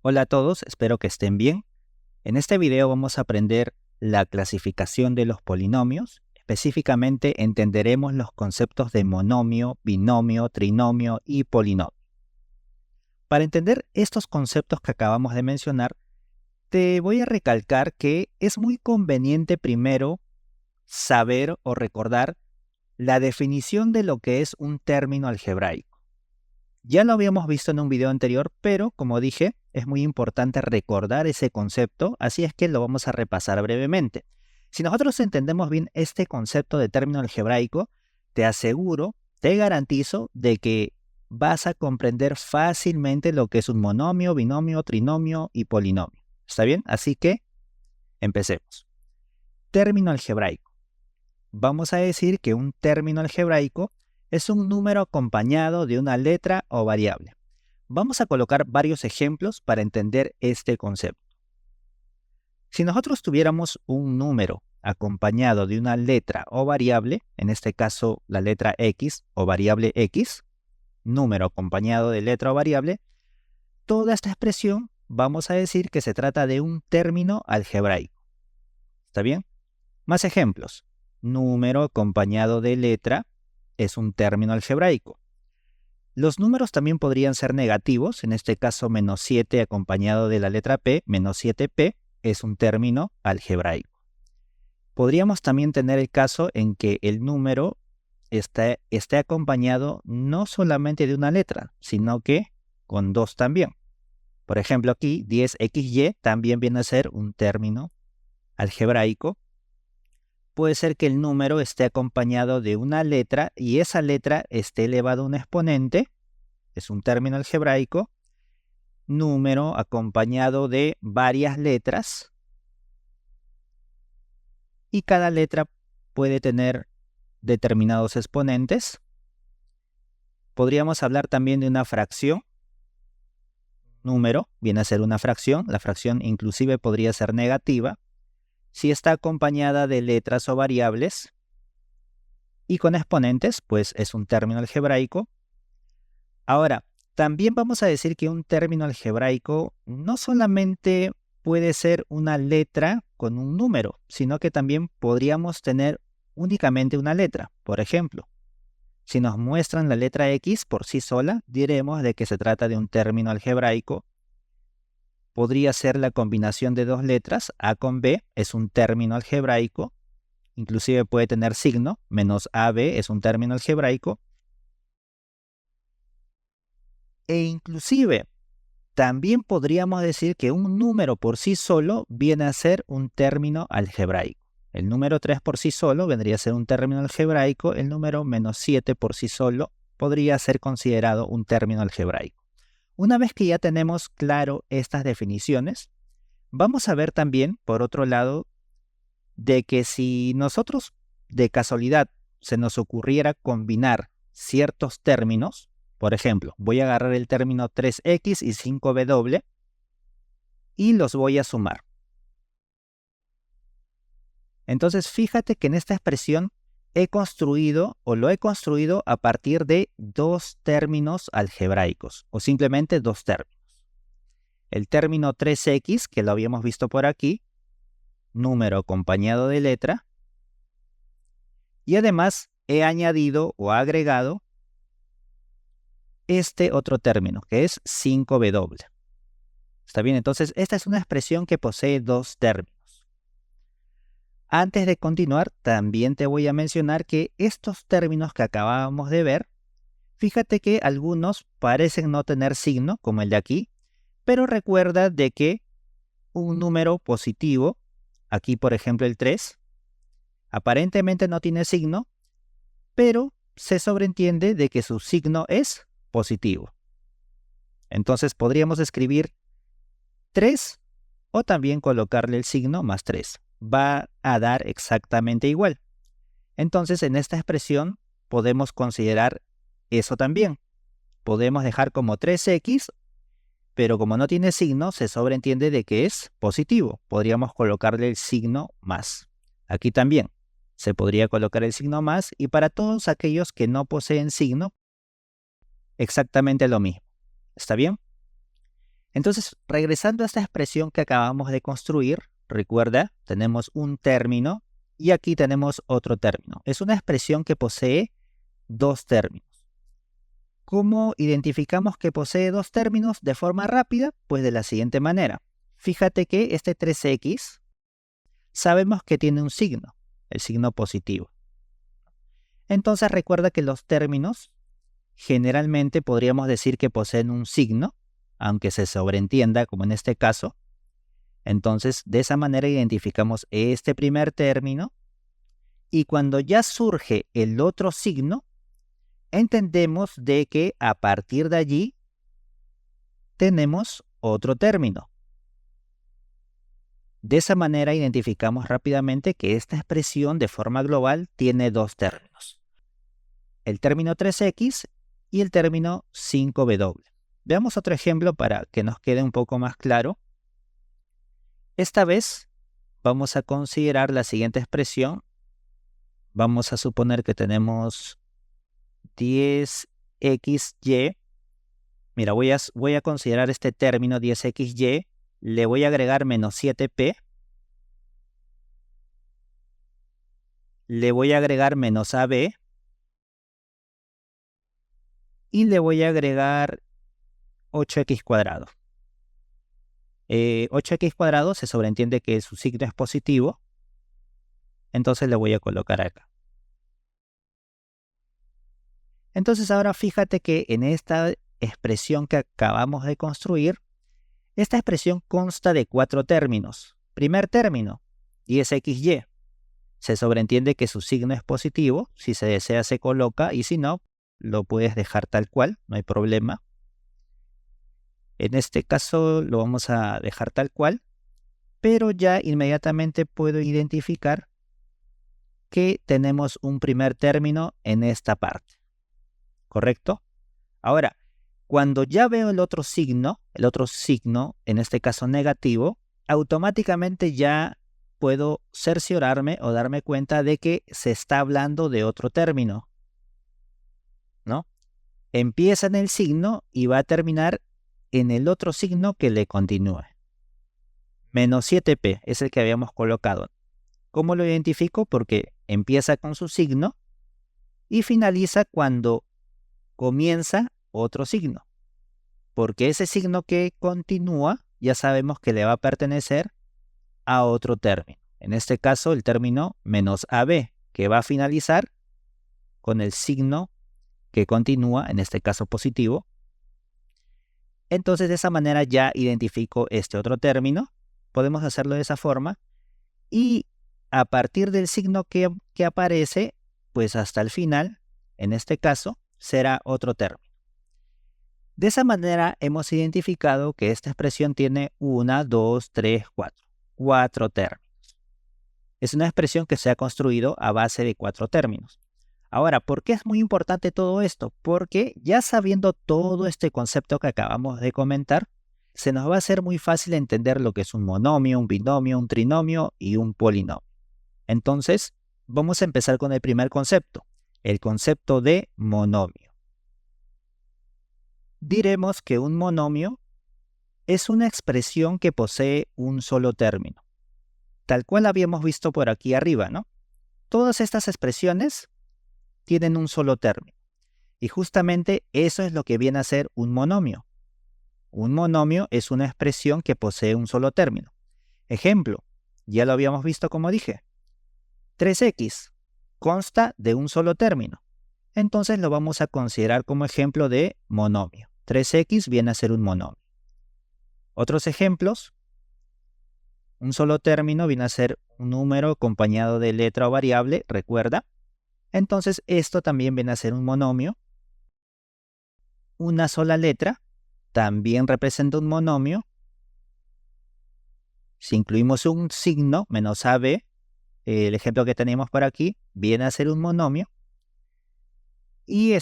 Hola a todos, espero que estén bien. En este video vamos a aprender la clasificación de los polinomios. Específicamente entenderemos los conceptos de monomio, binomio, trinomio y polinomio. Para entender estos conceptos que acabamos de mencionar, te voy a recalcar que es muy conveniente primero saber o recordar la definición de lo que es un término algebraico. Ya lo habíamos visto en un video anterior, pero como dije, es muy importante recordar ese concepto, así es que lo vamos a repasar brevemente. Si nosotros entendemos bien este concepto de término algebraico, te aseguro, te garantizo de que vas a comprender fácilmente lo que es un monomio, binomio, trinomio y polinomio. ¿Está bien? Así que empecemos. Término algebraico. Vamos a decir que un término algebraico es un número acompañado de una letra o variable. Vamos a colocar varios ejemplos para entender este concepto. Si nosotros tuviéramos un número acompañado de una letra o variable, en este caso la letra X o variable X, número acompañado de letra o variable, toda esta expresión vamos a decir que se trata de un término algebraico. ¿Está bien? Más ejemplos. Número acompañado de letra es un término algebraico. Los números también podrían ser negativos, en este caso menos 7 acompañado de la letra P, menos 7P es un término algebraico. Podríamos también tener el caso en que el número esté acompañado no solamente de una letra, sino que con dos también. Por ejemplo, aquí 10xy también viene a ser un término algebraico. Puede ser que el número esté acompañado de una letra y esa letra esté elevado a un exponente, es un término algebraico, número acompañado de varias letras y cada letra puede tener determinados exponentes. Podríamos hablar también de una fracción. Número viene a ser una fracción, la fracción inclusive podría ser negativa si está acompañada de letras o variables y con exponentes, pues es un término algebraico. Ahora, también vamos a decir que un término algebraico no solamente puede ser una letra con un número, sino que también podríamos tener únicamente una letra. Por ejemplo, si nos muestran la letra X por sí sola, diremos de que se trata de un término algebraico. Podría ser la combinación de dos letras, A con B, es un término algebraico. Inclusive puede tener signo, menos AB es un término algebraico. E inclusive también podríamos decir que un número por sí solo viene a ser un término algebraico. El número 3 por sí solo vendría a ser un término algebraico. El número menos 7 por sí solo podría ser considerado un término algebraico. Una vez que ya tenemos claro estas definiciones, vamos a ver también, por otro lado, de que si nosotros de casualidad se nos ocurriera combinar ciertos términos, por ejemplo, voy a agarrar el término 3x y 5w y los voy a sumar. Entonces, fíjate que en esta expresión he construido o lo he construido a partir de dos términos algebraicos o simplemente dos términos. El término 3x, que lo habíamos visto por aquí, número acompañado de letra, y además he añadido o agregado este otro término, que es 5w. ¿Está bien? Entonces, esta es una expresión que posee dos términos. Antes de continuar, también te voy a mencionar que estos términos que acabábamos de ver, fíjate que algunos parecen no tener signo, como el de aquí, pero recuerda de que un número positivo, aquí por ejemplo el 3, aparentemente no tiene signo, pero se sobreentiende de que su signo es positivo. Entonces podríamos escribir 3 o también colocarle el signo más 3. Va a dar exactamente igual. Entonces en esta expresión podemos considerar eso también. Podemos dejar como 3x, pero como no tiene signo, se sobreentiende de que es positivo. Podríamos colocarle el signo más. Aquí también se podría colocar el signo más y para todos aquellos que no poseen signo, exactamente lo mismo. ¿Está bien? Entonces, regresando a esta expresión que acabamos de construir, recuerda, tenemos un término y aquí tenemos otro término. Es una expresión que posee dos términos. ¿Cómo identificamos que posee dos términos de forma rápida? Pues de la siguiente manera. Fíjate que este 3x sabemos que tiene un signo, el signo positivo. Entonces recuerda que los términos generalmente podríamos decir que poseen un signo, aunque se sobreentienda, como en este caso. Entonces, de esa manera identificamos este primer término y cuando ya surge el otro signo, entendemos de que a partir de allí tenemos otro término. De esa manera identificamos rápidamente que esta expresión de forma global tiene dos términos. El término 3x y el término 5w. Veamos otro ejemplo para que nos quede un poco más claro. Esta vez vamos a considerar la siguiente expresión. Vamos a suponer que tenemos 10xy. Mira, voy a considerar este término 10xy. Le voy a agregar menos 7p. Le voy a agregar menos ab. Y le voy a agregar 8x cuadrado. 8x cuadrado se sobreentiende que su signo es positivo. Entonces le voy a colocar acá. Entonces ahora fíjate que en esta expresión que acabamos de construir, esta expresión consta de cuatro términos. Primer término, 10xy. Se sobreentiende que su signo es positivo. Si se desea se coloca y si no, lo puedes dejar tal cual, no hay problema. En este caso lo vamos a dejar tal cual, pero ya inmediatamente puedo identificar que tenemos un primer término en esta parte. ¿Correcto? Ahora, cuando ya veo el otro signo, en este caso negativo, automáticamente ya puedo cerciorarme o darme cuenta de que se está hablando de otro término, ¿no? Empieza en el signo y va a terminar en el otro signo que le continúe. Menos 7p es el que habíamos colocado. ¿Cómo lo identifico? Porque empieza con su signo y finaliza cuando comienza otro signo. Porque ese signo que continúa ya sabemos que le va a pertenecer a otro término. En este caso el término menos ab, que va a finalizar con el signo que continúa, en este caso positivo. Entonces de esa manera ya identifico este otro término. Podemos hacerlo de esa forma. Y a partir del signo que aparece, pues hasta el final, en este caso, será otro término. De esa manera hemos identificado que esta expresión tiene 1, 2, 3, 4. 4 términos. Es una expresión que se ha construido a base de 4 términos. Ahora, ¿por qué es muy importante todo esto? Porque ya sabiendo todo este concepto que acabamos de comentar, se nos va a hacer muy fácil entender lo que es un monomio, un binomio, un trinomio y un polinomio. Entonces, vamos a empezar con el primer concepto, el concepto de monomio. Diremos que un monomio es una expresión que posee un solo término, tal cual habíamos visto por aquí arriba, ¿no? Todas estas expresiones tienen un solo término, y justamente eso es lo que viene a ser un monomio. Un monomio es una expresión que posee un solo término. Ejemplo, ya lo habíamos visto como dije. 3x consta de un solo término. Entonces lo vamos a considerar como ejemplo de monomio. 3x viene a ser un monomio. Otros ejemplos. Un solo término viene a ser un número acompañado de letra o variable, recuerda. Entonces esto también viene a ser un monomio. Una sola letra también representa un monomio. Si incluimos un signo, menos ab, el ejemplo que tenemos por aquí, viene a ser un monomio. Y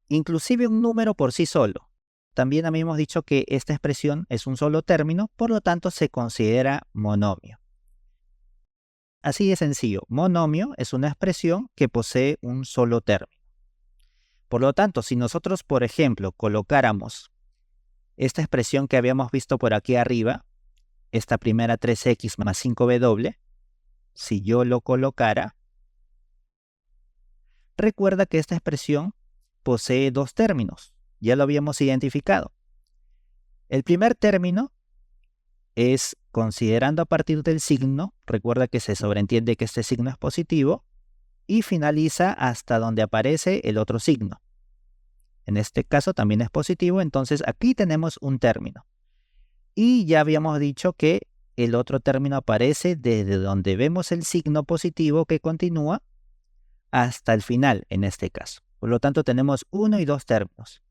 inclusive un número por sí solo. También habíamos dicho que esta expresión es un solo término, por lo tanto se considera monomio. Así de sencillo, monomio es una expresión que posee un solo término. Por lo tanto, si nosotros, por ejemplo, colocáramos esta expresión que habíamos visto por aquí arriba, esta primera 3x más 5w, si yo lo colocara, recuerda que esta expresión posee dos términos. Ya lo habíamos identificado. El primer término es considerando a partir del signo, recuerda que se sobreentiende que este signo es positivo, y finaliza hasta donde aparece el otro signo. En este caso también es positivo, entonces aquí tenemos un término. Y ya habíamos dicho que el otro término aparece desde donde vemos el signo positivo que continúa hasta el final en este caso. Por lo tanto tenemos uno y dos términos.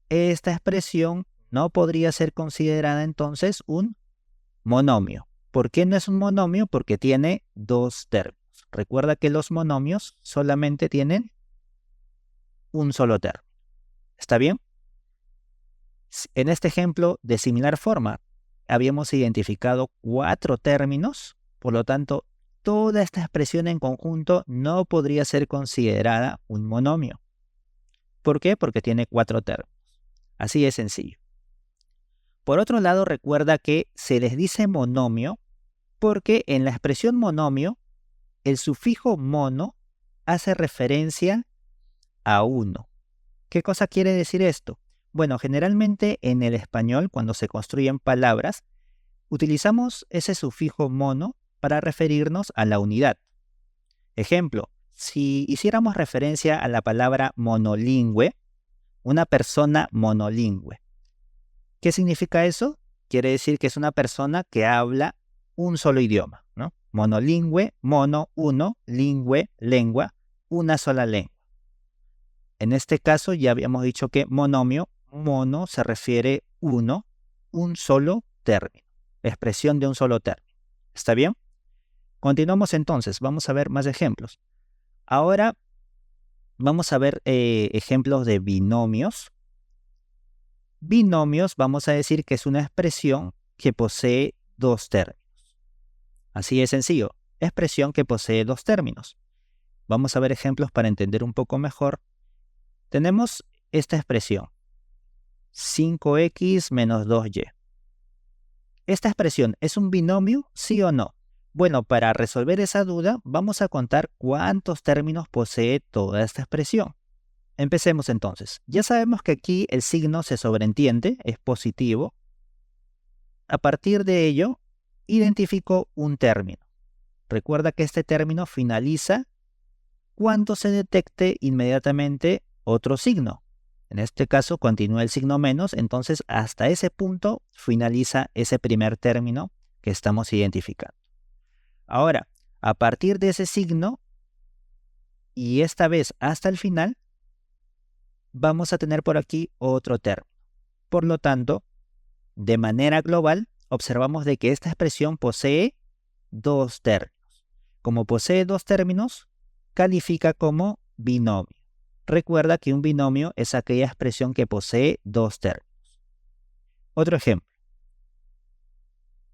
Esta expresión no podría ser considerada entonces un monomio. ¿Por qué no es un monomio? Porque tiene dos términos. Recuerda que los monomios solamente tienen un solo término. ¿Está bien? En este ejemplo, de similar forma, habíamos identificado 4 términos, por lo tanto, toda esta expresión en conjunto no podría ser considerada un monomio. ¿Por qué? Porque tiene 4 términos. Así de sencillo. Por otro lado, recuerda que se les dice monomio porque en la expresión monomio, el sufijo mono hace referencia a uno. ¿Qué cosa quiere decir esto? Bueno, generalmente en el español, cuando se construyen palabras, utilizamos ese sufijo mono para referirnos a la unidad. Ejemplo, si hiciéramos referencia a la palabra monolingüe, una persona monolingüe. ¿Qué significa eso? Quiere decir que es una persona que habla un solo idioma, ¿no? Monolingüe, mono, uno, lingüe, lengua, una sola lengua. En este caso ya habíamos dicho que monomio, mono se refiere uno, un solo término, expresión de un solo término. ¿Está bien? Continuamos entonces, vamos a ver más ejemplos. Ahora vamos a ver ejemplos de binomios. Binomios vamos a decir que es una expresión que posee dos términos. Así de sencillo, expresión que posee dos términos. Vamos a ver ejemplos para entender un poco mejor. Tenemos esta expresión, 5x menos 2y. ¿Esta expresión es un binomio, sí o no? Bueno, para resolver esa duda, vamos a contar cuántos términos posee toda esta expresión. Empecemos entonces. Ya sabemos que aquí el signo se sobreentiende, es positivo. A partir de ello, identifico un término. Recuerda que este término finaliza cuando se detecte inmediatamente otro signo. En este caso continúa el signo menos, entonces hasta ese punto finaliza ese primer término que estamos identificando. Ahora, a partir de ese signo, y esta vez hasta el final, vamos a tener por aquí otro término. Por lo tanto, de manera global, observamos de que esta expresión posee dos términos. Como posee dos términos, califica como binomio. Recuerda que un binomio es aquella expresión que posee dos términos. Otro ejemplo.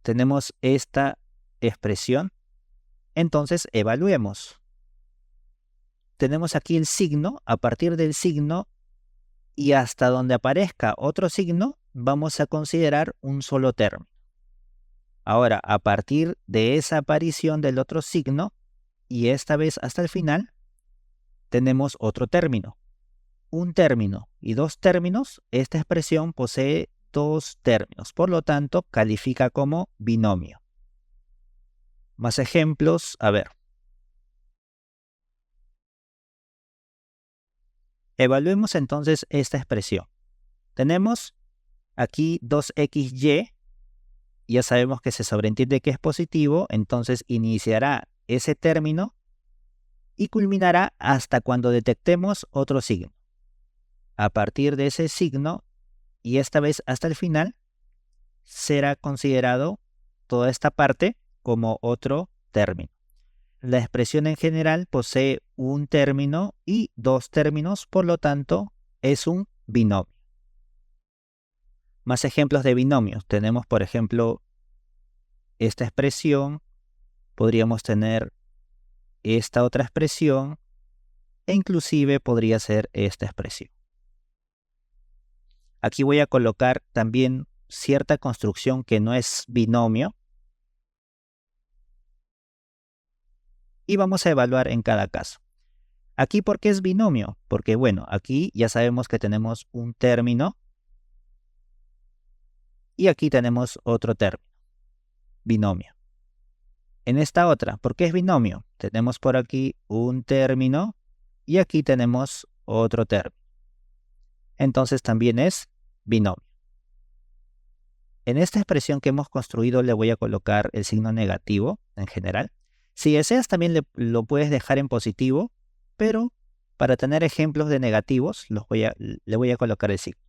Tenemos esta expresión. Entonces, evaluemos. Tenemos aquí el signo. A partir del signo y hasta donde aparezca otro signo, vamos a considerar un solo término. Ahora, a partir de esa aparición del otro signo, y esta vez hasta el final, tenemos otro término. Un término y dos términos, esta expresión posee dos términos, por lo tanto, califica como binomio. Más ejemplos, a ver. Evaluemos entonces esta expresión. Tenemos aquí 2xy, ya sabemos que se sobreentiende que es positivo, entonces iniciará ese término y culminará hasta cuando detectemos otro signo. A partir de ese signo, y esta vez hasta el final, será considerado toda esta parte como otro término. La expresión en general posee un término y dos términos, por lo tanto, es un binomio. Más ejemplos de binomios. Tenemos, por ejemplo, esta expresión, podríamos tener esta otra expresión, e inclusive podría ser esta expresión. Aquí voy a colocar también cierta construcción que no es binomio y vamos a evaluar en cada caso. Aquí, ¿por qué es binomio? Porque, bueno, aquí ya sabemos que tenemos un término y aquí tenemos otro término, binomio. En esta otra, ¿por qué es binomio? Tenemos por aquí un término y aquí tenemos otro término. Entonces también es binomio. En esta expresión que hemos construido le voy a colocar el signo negativo en general. Si deseas también lo puedes dejar en positivo, pero para tener ejemplos de negativos le voy a colocar el signo.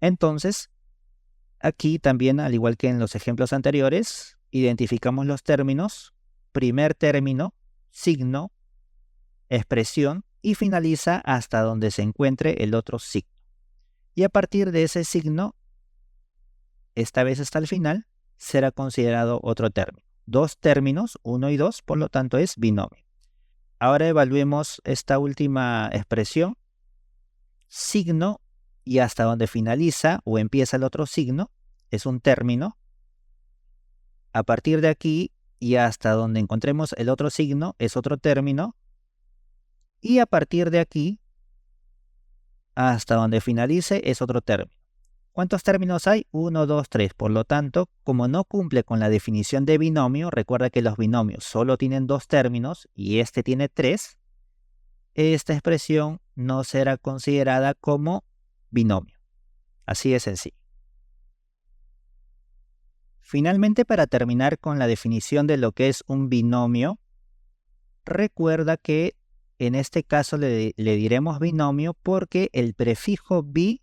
Entonces, aquí también, al igual que en los ejemplos anteriores, identificamos los términos, primer término, signo, expresión y finaliza hasta donde se encuentre el otro signo. Y a partir de ese signo, esta vez hasta el final, será considerado otro término. Dos términos, 1 y 2, por lo tanto es binomio. Ahora evaluemos esta última expresión, signo y hasta donde finaliza o empieza el otro signo, es un término. A partir de aquí y hasta donde encontremos el otro signo es otro término. Y a partir de aquí hasta donde finalice es otro término. ¿Cuántos términos hay? 1, 2, 3. Por lo tanto, como no cumple con la definición de binomio, recuerda que los binomios solo tienen dos términos y este tiene 3, esta expresión no será considerada como binomio. Así de sencillo. Finalmente, para terminar con la definición de lo que es un binomio, recuerda que en este caso le diremos binomio porque el prefijo bi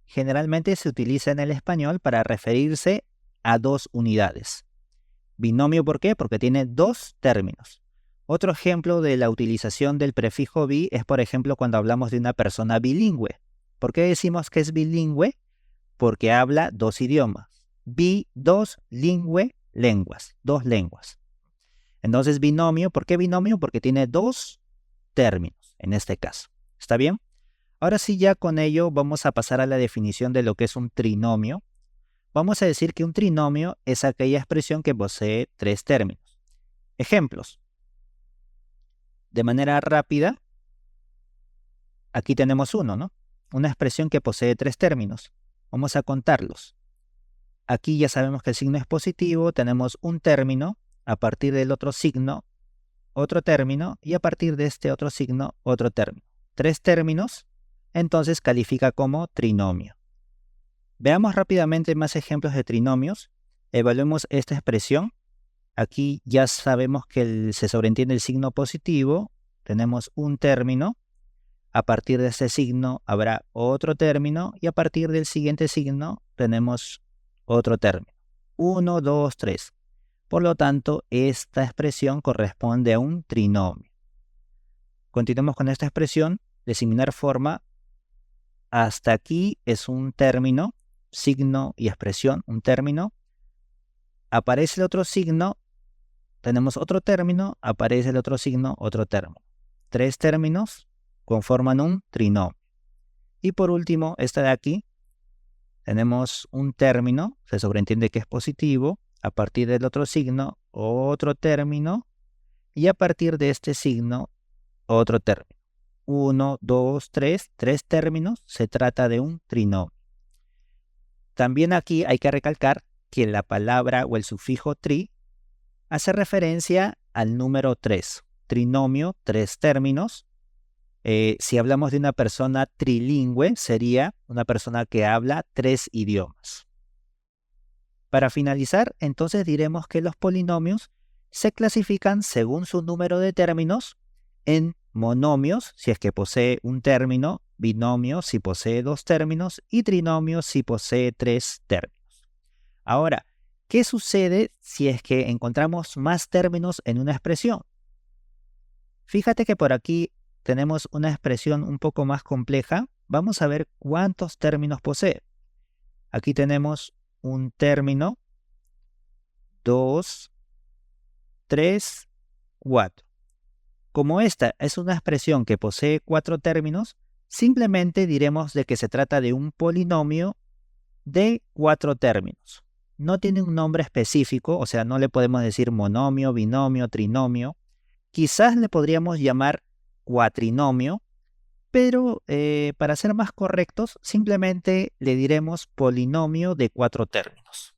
generalmente se utiliza en el español para referirse a dos unidades. Binomio, ¿por qué? Porque tiene dos términos. Otro ejemplo de la utilización del prefijo bi es, por ejemplo, cuando hablamos de una persona bilingüe. ¿Por qué decimos que es bilingüe? Porque habla dos idiomas. Bi, dos, lingüe, lenguas, dos lenguas. Entonces, binomio, ¿por qué binomio? Porque tiene dos términos, en este caso. ¿Está bien? Ahora sí, ya con ello vamos a pasar a la definición de lo que es un trinomio. Vamos a decir que un trinomio es aquella expresión que posee tres términos. Ejemplos. De manera rápida, aquí tenemos uno, ¿no? Una expresión que posee tres términos. Vamos a contarlos. Aquí ya sabemos que el signo es positivo, tenemos un término, a partir del otro signo, otro término, y a partir de este otro signo, otro término. Tres términos, entonces califica como trinomio. Veamos rápidamente más ejemplos de trinomios. Evaluemos esta expresión. Aquí ya sabemos que se sobreentiende el signo positivo. Tenemos un término. A partir de este signo habrá otro término. Y a partir del siguiente signo tenemos otro término. 1, 2, 3. Por lo tanto, esta expresión corresponde a un trinomio. Continuemos con esta expresión de similar forma. Hasta aquí es un término, signo y expresión, un término. Aparece el otro signo, tenemos otro término, aparece el otro signo, otro término. Tres términos conforman un trinomio. Y por último, esta de aquí, tenemos un término, se sobreentiende que es positivo, a partir del otro signo, otro término, y a partir de este signo, otro término. 1, 2, 3, tres términos, se trata de un trinomio. También aquí hay que recalcar que la palabra o el sufijo tri hace referencia al número 3. Trinomio, tres términos. Si hablamos de una persona trilingüe, sería una persona que habla tres idiomas. Para finalizar, entonces diremos que los polinomios se clasifican según su número de términos en monomios, si es que posee un término, binomios si posee dos términos y trinomios si posee tres términos. Ahora, ¿qué sucede si es que encontramos más términos en una expresión? Fíjate que por aquí tenemos una expresión un poco más compleja. Vamos a ver cuántos términos posee. Aquí tenemos un término, 2, 3, 4. Como esta es una expresión que posee 4 términos, Simplemente diremos de que se trata de un polinomio de 4 términos. No tiene un nombre específico, o sea, no le podemos decir monomio, binomio, trinomio. Quizás le podríamos llamar cuatrinomio, pero para ser más correctos, simplemente le diremos polinomio de 4 términos.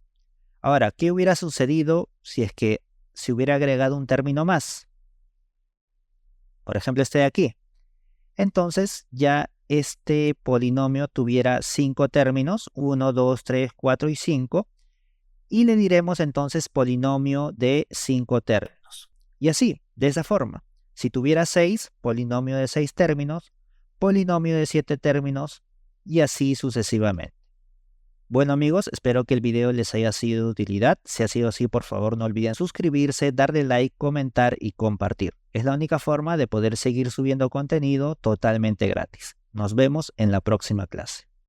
Ahora, ¿qué hubiera sucedido si es que se hubiera agregado un término más? Por ejemplo, este de aquí. Entonces ya este polinomio tuviera 5 términos, 1, 2, 3, 4 y 5, y le diremos entonces polinomio de 5 términos. Y así, de esa forma, si tuviera 6, polinomio de 6 términos, polinomio de 7 términos, y así sucesivamente. Bueno amigos, espero que el video les haya sido de utilidad. Si ha sido así, por favor no olviden suscribirse, darle like, comentar y compartir. Es la única forma de poder seguir subiendo contenido totalmente gratis. Nos vemos en la próxima clase.